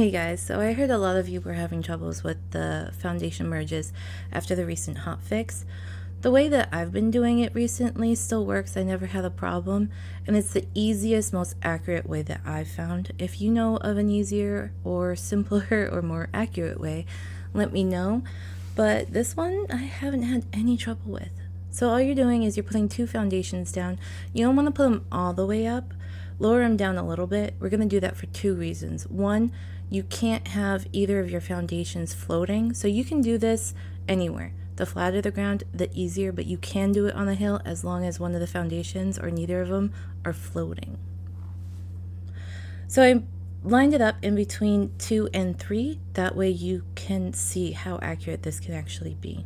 Hey guys, so I heard a lot of you were having troubles with the foundation merges after the recent hotfix. The way that I've been doing it recently still works. I never had a problem, and it's the easiest, most accurate way that I've found. If you know of an easier or simpler or more accurate way, let me know. But this one I haven't had any trouble with. So all you're doing is you're putting two foundations down. You don't want to put them all the way up. Lower them down a little bit. We're going to do that for two reasons. One, you can't have either of your foundations floating, so you can do this anywhere. The flatter the ground, the easier, but you can do it on a hill as long as one of the foundations or neither of them are floating. So I lined it up in between 2 and 3. That way you can see how accurate this can actually be.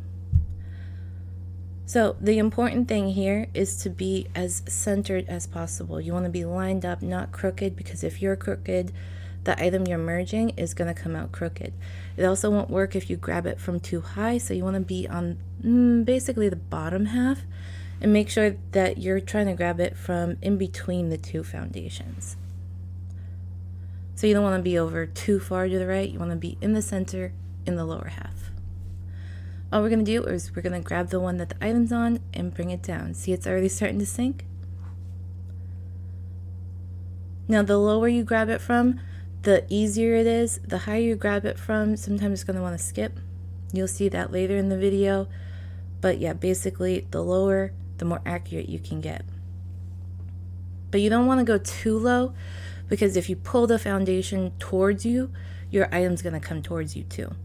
So the important thing here is to be as centered as possible. You want to be lined up, not crooked, because if you're crooked, the item you're merging is going to come out crooked. It also won't work if you grab it from too high, so you want to be on basically the bottom half and make sure that you're trying to grab it from in between the two foundations. So you don't want to be over too far to the right, you want to be in the center in the lower half. All we're going to do is we're going to grab the one that the item's on and bring it down. See, it's already starting to sink? Now the lower you grab it from, the easier it is. The higher you grab it from, sometimes it's going to want to skip. You'll see that later in the video. But yeah, basically the lower, the more accurate you can get. But you don't want to go too low, because if you pull the foundation towards you, your item's going to come towards you too.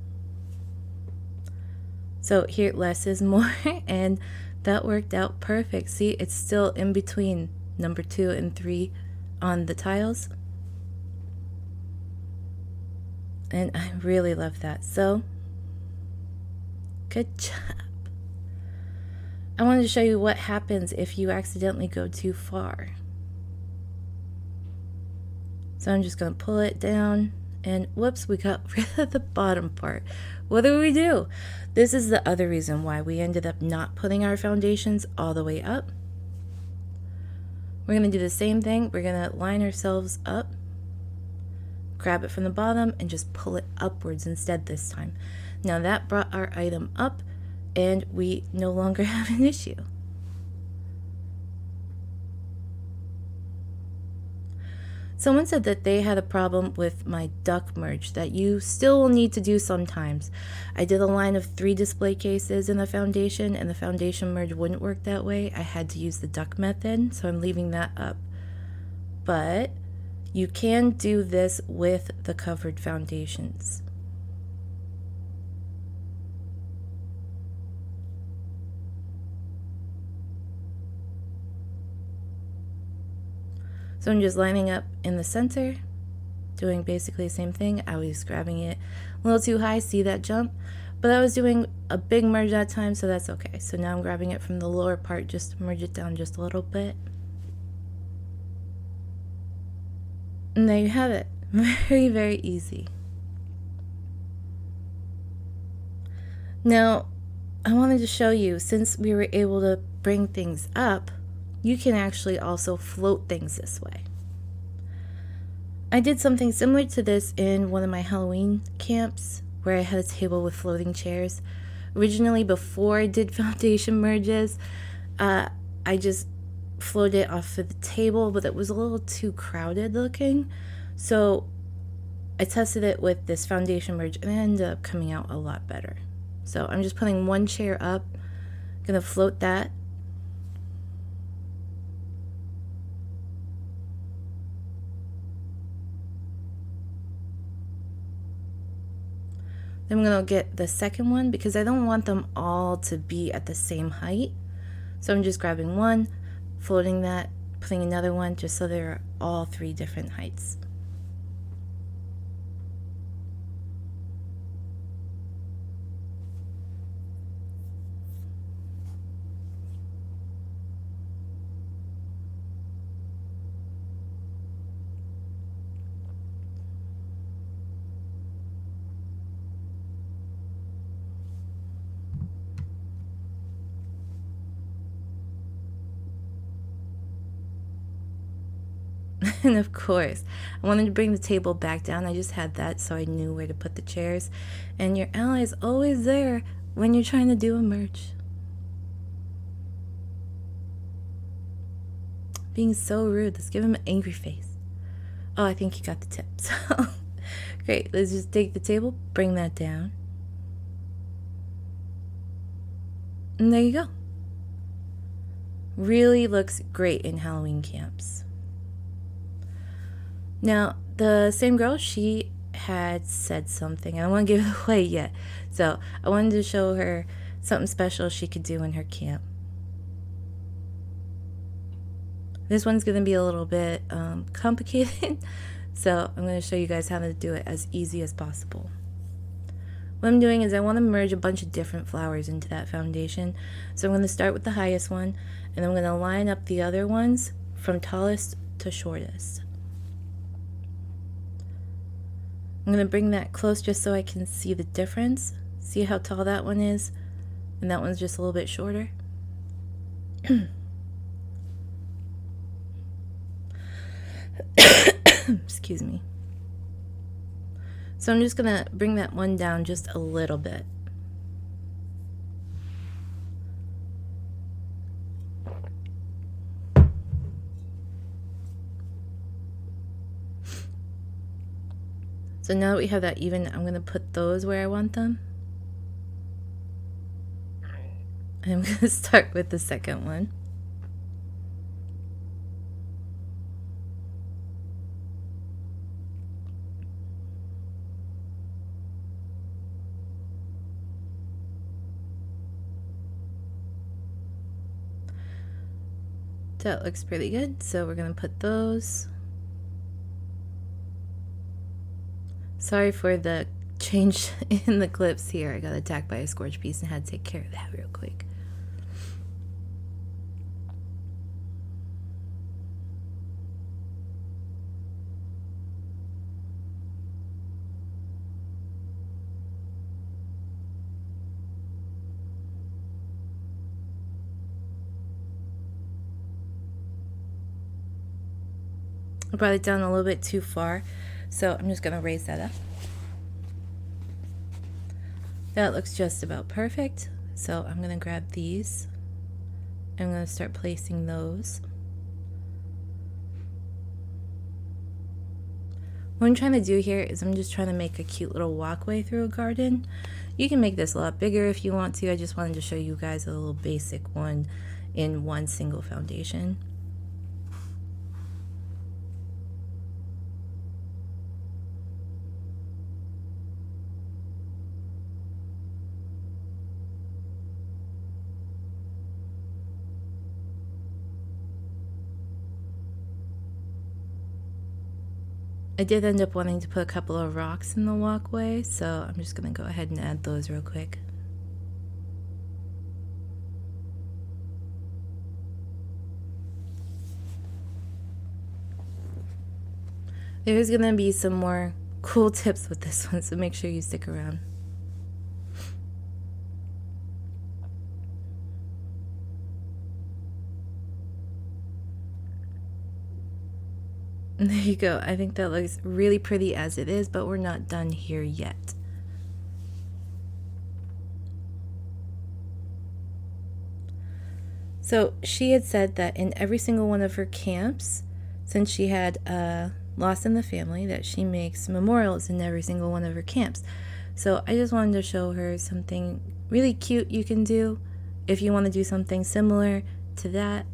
So here, less is more, and that worked out perfect. See, it's still in between number 2 and 3 on the tiles. And I really love that. So, good job. I wanted to show you what happens if you accidentally go too far. So I'm just going to pull it down, and whoops, we got rid of the bottom part. What do? This is the other reason why we ended up not putting our foundations all the way up. We're going to do the same thing. We're going to line ourselves up, grab it from the bottom, and just pull it upwards instead this time. Now that brought our item up, and we no longer have an issue. Someone said that they had a problem with my duck merge that you still will need to do sometimes. I did a line of 3 display cases in the foundation, and the foundation merge wouldn't work that way. I had to use the duck method, so I'm leaving that up. But you can do this with the covered foundations. So I'm just lining up in the center, doing basically the same thing. I was grabbing it a little too high, see that jump? But I was doing a big merge that time, so that's okay. So now I'm grabbing it from the lower part, just to merge it down just a little bit. And there you have it. Very, very easy. Now, I wanted to show you, since we were able to bring things up, you can actually also float things this way. I did something similar to this in one of my Halloween camps, where I had a table with floating chairs. Originally, before I did foundation merges, I just floated it off of the table, but it was a little too crowded looking. So I tested it with this foundation merge, and it ended up coming out a lot better. So I'm just putting one chair up, gonna float that. Then I'm going to get the second one, because I don't want them all to be at the same height. So I'm just grabbing one, floating that, putting another one, just so they're all 3 different heights. And of course, I wanted to bring the table back down. I just had that so I knew where to put the chairs. And your ally is always there when you're trying to do a merge. Being so rude. Let's give him an angry face. Oh, I think he got the tip. So, great. Let's just take the table, bring that down. And there you go. Really looks great in Halloween camps. Now, the same girl, she had said something. I don't want to give it away yet. So I wanted to show her something special she could do in her camp. This one's going to be a little bit complicated. So I'm going to show you guys how to do it as easy as possible. What I'm doing is I want to merge a bunch of different flowers into that foundation. So I'm going to start with the highest one, and I'm going to line up the other ones from tallest to shortest. I'm going to bring that close just so I can see the difference. See how tall that one is? And that one's just a little bit shorter. Excuse me. So I'm just going to bring that one down just a little bit. So now that we have that even, I'm going to put those where I want them. And I'm going to start with the second one. That looks pretty good, so we're going to put those. Sorry for the change in the clips here. I got attacked by a scorch beast and had to take care of that real quick. I brought it down a little bit too far, so I'm just going to raise that up. That looks just about perfect, so I'm going to grab these. I'm going to start placing those. What I'm trying to do here is I'm just trying to make a cute little walkway through a garden. You can make this a lot bigger if you want to. I just wanted to show you guys a little basic one in one single foundation. I did end up wanting to put a couple of rocks in the walkway, so I'm just going to go ahead and add those real quick. There's going to be some more cool tips with this one, so make sure you stick around. There you go. I think that looks really pretty as it is, but we're not done here yet. So she had said that in every single one of her camps, since she had lost in the family, that she makes memorials in every single one of her camps. So I just wanted to show her something really cute you can do if you want to do something similar to that.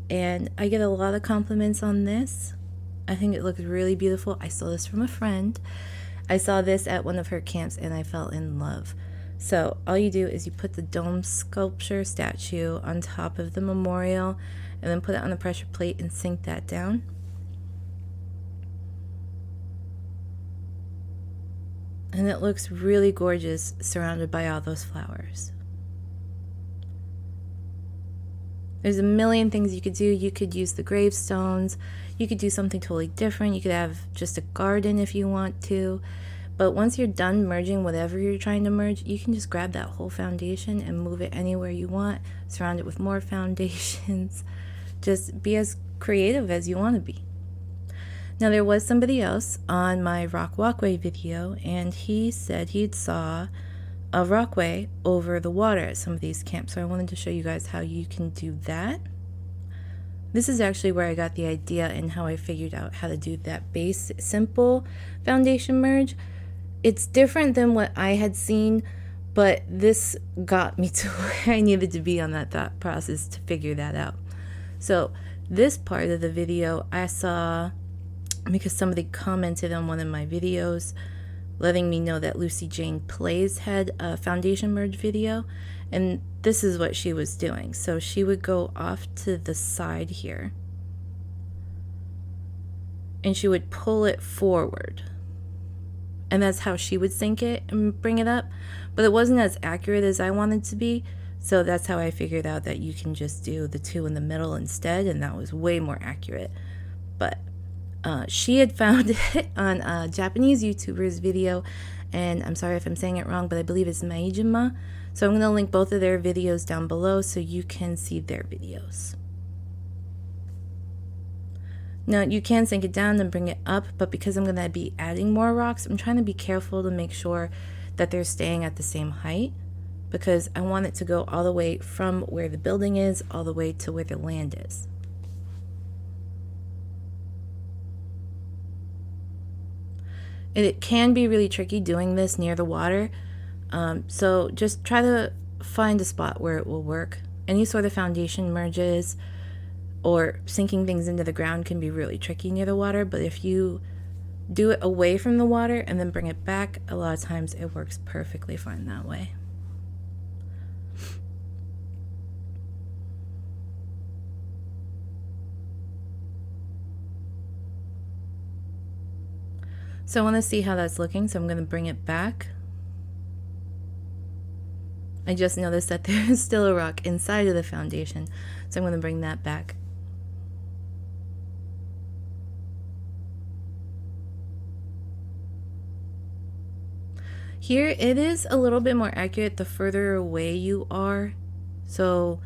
And I get a lot of compliments on this. I think it looks really beautiful. I stole this from a friend. I saw this at one of her camps and I fell in love. So all you do is you put the dome sculpture statue on top of the memorial and then put it on a pressure plate and sink that down. And it looks really gorgeous surrounded by all those flowers. There's a million things you could do. You could use the gravestones. You could do something totally different. You could have just a garden if you want to. But once you're done merging whatever you're trying to merge, you can just grab that whole foundation and move it anywhere you want. Surround it with more foundations. Just be as creative as you want to be. Now, there was somebody else on my rock walkway video, and he said he'd saw a rockway over the water at some of these camps. So I wanted to show you guys how you can do that. This is actually where I got the idea and how I figured out how to do that base simple foundation merge. It's different than what I had seen, but this got me to where I needed to be on that thought process to figure that out. So this part of the video I saw because somebody commented on one of my videos letting me know that Lucy Jane Plays had a foundation merge video, and this is what she was doing. So she would go off to the side here and she would pull it forward, and that's how she would sink it and bring it up, but it wasn't as accurate as I wanted to be. So that's how I figured out that you can just do the two in the middle instead, and that was way more accurate. But she had found it on a Japanese YouTuber's video, and I'm sorry if I'm saying it wrong, but I believe it's Maijima. So I'm going to link both of their videos down below so you can see their videos. Now you can sink it down and bring it up, but because I'm going to be adding more rocks, I'm trying to be careful to make sure that they're staying at the same height, because I want it to go all the way from where the building is all the way to where the land is. It can be really tricky doing this near the water, so just try to find a spot where it will work. Any sort of foundation merges or sinking things into the ground can be really tricky near the water, but if you do it away from the water and then bring it back, a lot of times it works perfectly fine that way. So I want to see how that's looking, so I'm going to bring it back. I just noticed that there is still a rock inside of the foundation, so I'm going to bring that back. Here it is a little bit more accurate the further away you are, so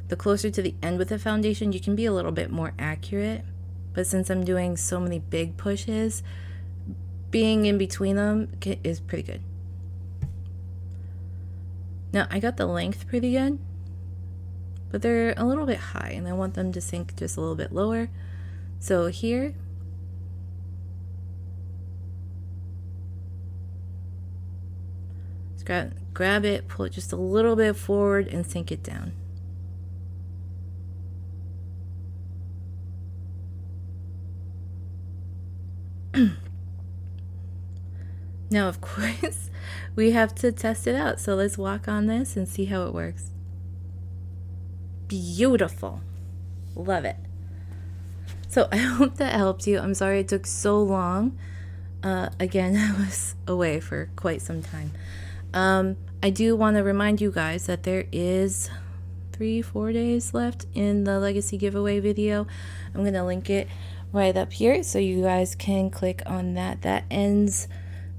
the closer to the end with the foundation you can be a little bit more accurate, but since I'm doing so many big pushes, being in between them is pretty good. Now I got the length pretty good, but they're a little bit high and I want them to sink just a little bit lower. So here, just grab it, pull it just a little bit forward and sink it down. Now, of course, we have to test it out. So let's walk on this and see how it works. Beautiful. Love it. So I hope that helped you. I'm sorry it took so long. Again, I was away for quite some time. I do want to remind you guys that there is 3-4 days left in the legacy giveaway video. I'm going to link it right up here so you guys can click on that. That ends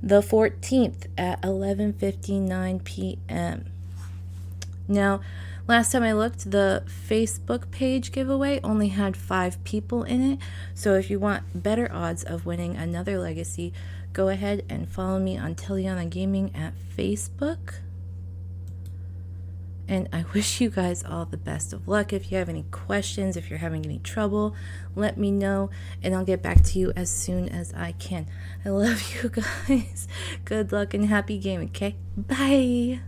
the 14th at 11:59 p.m. Now, last time I looked, the Facebook page giveaway only had 5 people in it. So if you want better odds of winning another legacy, go ahead and follow me on Teliana Gaming at Facebook. And I wish you guys all the best of luck. If you have any questions, if you're having any trouble, let me know and I'll get back to you as soon as I can. I love you guys. Good luck and happy gaming, okay? Bye.